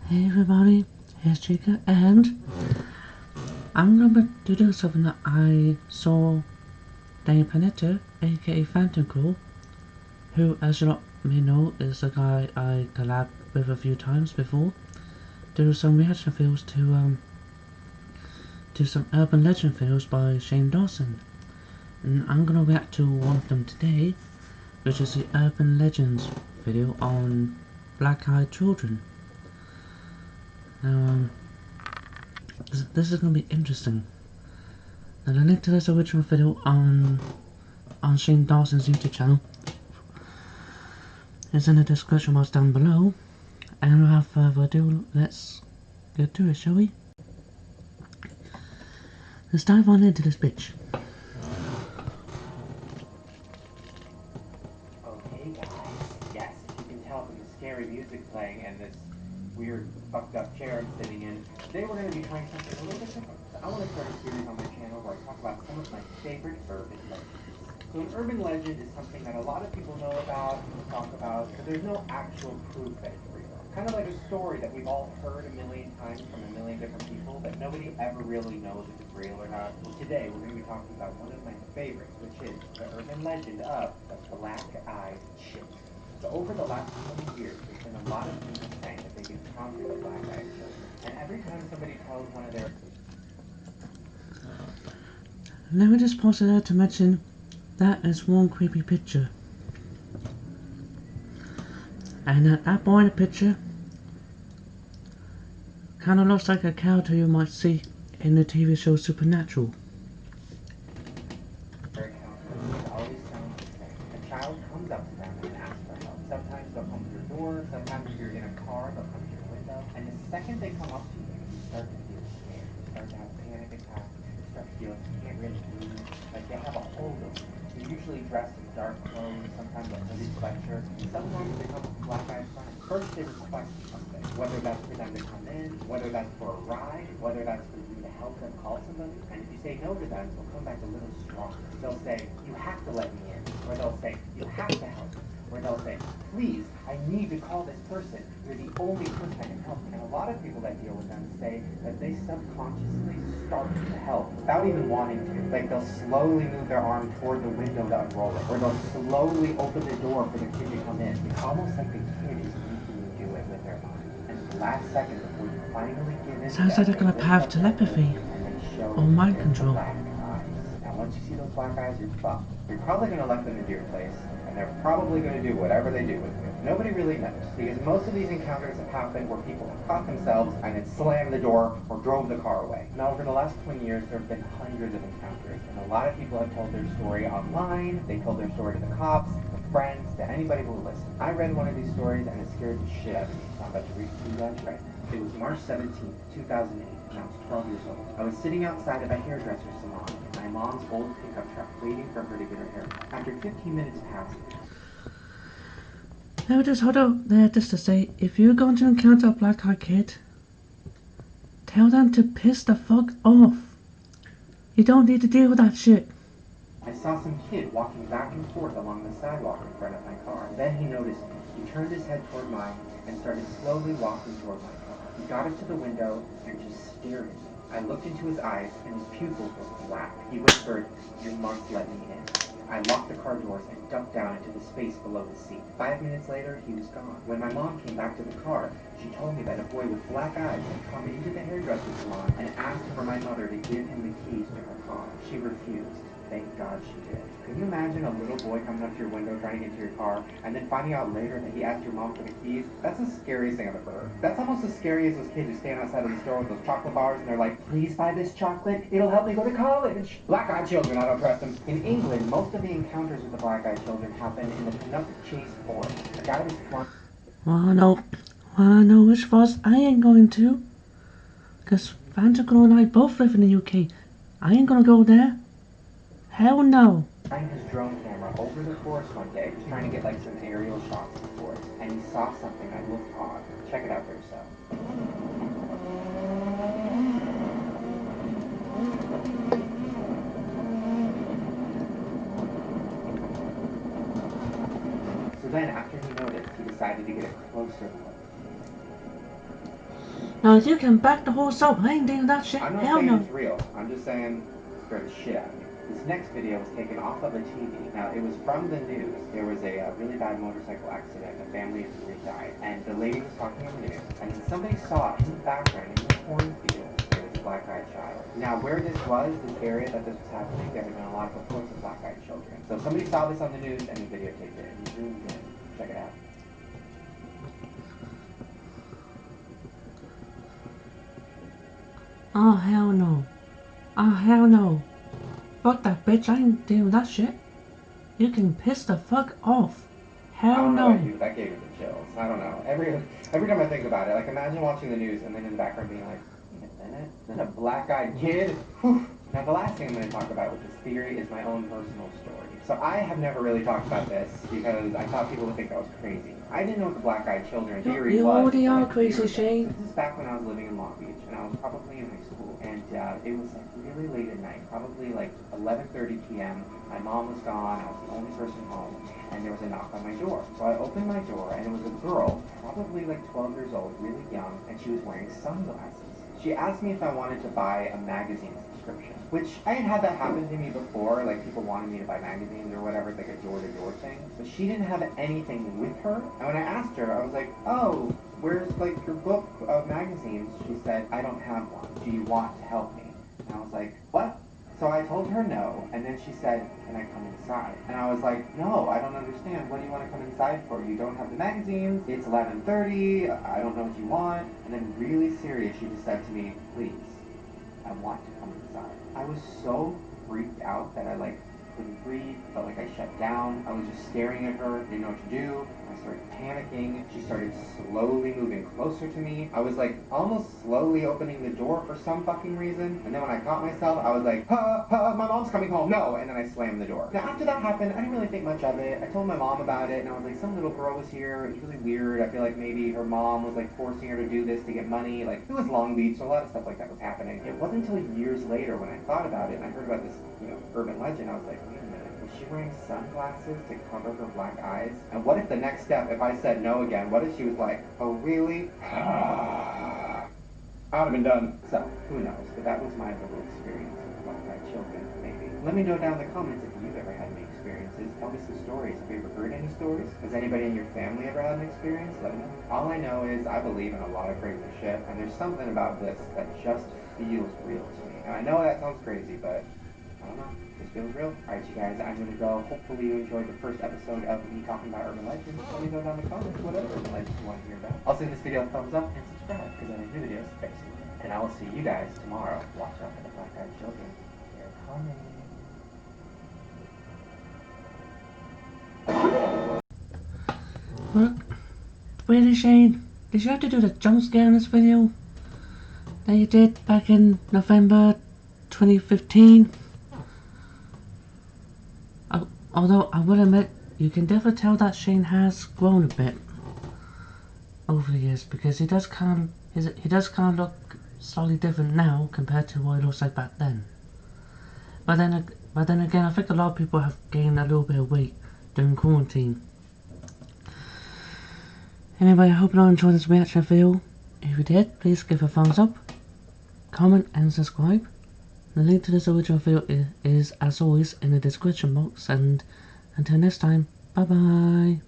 Hey everybody, here's Chica, and I'm gonna do something that I saw Dane Panetta, aka Phantom Cool, who, as you lot may know, is a guy I collabed with a few times before, do some reaction videos to some urban legend videos by Shane Dawson. And I'm gonna react to one of them today, which is the Urban Legends video on black-eyed children. Now, this is gonna be interesting. Now, the link to this original video on Shane Dawson's YouTube channel is in the description box down below. And without further ado, let's get to it, shall we? Let's dive on into this bitch. Okay, guys. Yes, you can tell from the scary music playing and this weird, fucked up chair I'm sitting in, today we're going to be trying something a little bit different. I want to start a series on my channel where I talk about some of my favorite urban legends. So an urban legend is something that a lot of people know about, people talk about, but there's no actual proof that it's real. Kind of like a story that we've all heard a million times from a million different people, but nobody ever really knows if it's real or not. Well, today we're going to be talking about one of my favorites, which is the urban legend of the black-eyed chick. So over the last 20 years, there's been a lot of people saying that they've encountered the black-eyed children. And every time somebody tells one of their... Let me just pause it there to mention that is one creepy picture. And that boy in the picture kind of looks like a character you might see in the TV show Supernatural. It always sounds the same. A child comes up to them and asks for help. Sometimes they'll come to your door, sometimes if you're in a car, they'll come to your window. And the second they come up to you, you start to feel scared. You start to have a panic attack. You start to feel like you can't really breathe. Like they have a hold over you. They're usually dressed in dark clothes, sometimes a hooded sweatshirt, and sometimes they come with black-eyed friends. First they request something, whether that's for them to come in, whether that's for a ride, whether that's for you to help them call somebody. And if you say no to them, they'll come back a little stronger. They'll say, you have to let me in. Or they'll say, you have to help me. Or they'll say, please, I need to call this person. You're the only person that can help. And a lot of people that deal with them say that they subconsciously start to help without even wanting to. Like they'll slowly move their arm toward the window to unroll it. Or they'll slowly open the door for the kid to come in. It's almost like the kid is making you do it with their mind. And at the last second before you finally give in to Sounds them, like they're they gonna lift have up their hood telepathy and they show or mind their control. black eyes. Now once you see those black eyes, you're fucked. You're probably going to let them into your place, and they're probably going to do whatever they do with you. Nobody really knows, because most of these encounters have happened where people have caught themselves and then slammed the door or drove the car away. Now over the last 20 years, there have been hundreds of encounters, and a lot of people have told their story online, they told their story to the cops, to friends, to anybody who will listen. I read one of these stories, and it scared the shit out of me, so I'm about to read it to you guys right now. It was March 17th, 2008, and I was 12 years old. I was sitting outside of a hairdresser salon in my mom's old pickup truck, waiting for her to get her hair cut. After 15 minutes passed... Let me just hold up there just to say, if you're going to encounter a black-eyed kid, tell them to piss the fuck off. You don't need to deal with that shit. I saw some kid walking back and forth along the sidewalk in front of my car. Then he noticed me. He turned his head toward mine and started slowly walking toward my car. He got up to the window and just stared at me. I looked into his eyes and his pupils were black. He whispered, "You must let me in." I locked the car doors and ducked down into the space below the seat. 5 minutes later, he was gone. When my mom came back to the car, she told me that a boy with black eyes had come into the hairdresser salon and asked for my mother to give him the keys to her car. She refused. Thank God she did. Can you imagine a little boy coming up to your window trying to get into your car and then finding out later that he asked your mom for the keys? That's the scariest thing I've ever heard. That's almost as scary as those kids who stand outside of the store with those chocolate bars and they're like, please buy this chocolate, it'll help me go to college. Black-eyed children, I don't trust them. In England, most of the encounters with the black-eyed children happen in the Canuck Chase Forest. A guy was flying... Well, I know which forest I ain't going to. Because Fantacle and I both live in the UK. I ain't gonna go there. Hell no. His drone camera over the forest one day, just trying to get like some aerial shots of the forest, and he saw something that looked odd. Check it out for yourself. So then, after he noticed, he decided to get a closer look. Now you can back the horse up. I ain't doing that shit. I'm not Hell saying no. it's real. I'm just saying scared the shit out of me. This next video was taken off of a TV. Now, it was from the news. There was a really bad motorcycle accident. A family of 3 died. And the lady was talking on the news. And then somebody saw in the background, in the cornfield, there was a black-eyed child. Now, where this was, this area that this was happening, there had been a lot of reports of black-eyed children. So somebody saw this on the news and they videotaped it. And he zoomed in. Check it out. Oh hell no. Oh hell no. Fuck that bitch. I ain't doing that shit. You can piss the fuck off. I Hell don't know about no. you, that gave me the chills. I don't know. Every time I think about it, like imagine watching the news and then in the background being like, wait a minute, is that a black-eyed kid? Whew. Now the last thing I'm going to talk about with this theory is my own personal story. So I have never really talked about this because I thought people would think that was crazy. I didn't know what the black-eyed children theory You was. already are like, crazy, years ago. Shane. So this is back when I was living in Long Beach and I was probably in high school. And it was like really late at night, probably like 11:30 p.m. My mom was gone. I was the only person home. And there was a knock on my door. So I opened my door, and it was a girl, probably like 12 years old, really young, and she was wearing sunglasses. She asked me if I wanted to buy a magazine subscription, which I had that happen to me before, like people wanted me to buy magazines or whatever, it's like a door-to-door thing. But she didn't have anything with her, and when I asked her, I was like, oh, where's like your book of magazines? She said, I don't have one. Do you want to help me? And I was like, what? So I told her no, and then she said, can I come inside? And I was like, no, I don't understand. What do you want to come inside for? You don't have the magazines. It's 11:30. I don't know what you want. And then really serious, she just said to me, please, I want to come inside. I was so freaked out that I like couldn't breathe, felt like I shut down. I was just staring at her, didn't know what to do. I started panicking. She started slowly moving closer to me. I was like almost slowly opening the door for some fucking reason. And then when I caught myself, I was like, my mom's coming home, no. And then I slammed the door. Now after that happened, I didn't really think much of it. I told my mom about it and I was like, some little girl was here. It was really weird. I feel like maybe her mom was like forcing her to do this to get money. Like it was Long Beach, so a lot of stuff like that was happening. It wasn't until years later when I thought about it and I heard about this, urban legend, I was like, wait a minute, was she wearing sunglasses to cover her black eyes? And what if the next step, if I said no again, what if she was like, oh really? I would have been done. So, who knows? But that was my little experience with black-eyed children, maybe. Let me know down in the comments if you've ever had any experiences. Tell me some stories. Have you ever heard any stories? Has anybody in your family ever had an experience? Let me know. All I know is I believe in a lot of crazy shit, and there's something about this that just feels real to me. And I know that sounds crazy, but I don't know. This feels real. Alright, you guys, I'm gonna go. Hopefully you enjoyed the first episode of me talking about urban legends. Let me know down in the comments what other urban legends you want to hear about. Also, give this video a thumbs up and subscribe because I make new videos every single day. And I will see you guys tomorrow. Watch out for the black-eyed children. They're coming. What? Really, Shane? Did you have to do the jump scare in this video? That you did back in November 2015? Although I will admit, you can definitely tell that Shane has grown a bit over the years because he does kind of look slightly different now compared to what he looks like back then. But then again, I think a lot of people have gained a little bit of weight during quarantine. Anyway, I hope you all enjoyed this reaction video. If you did, please give a thumbs up, comment and subscribe. The link to this original video is as always in the description box, and until next time, bye bye.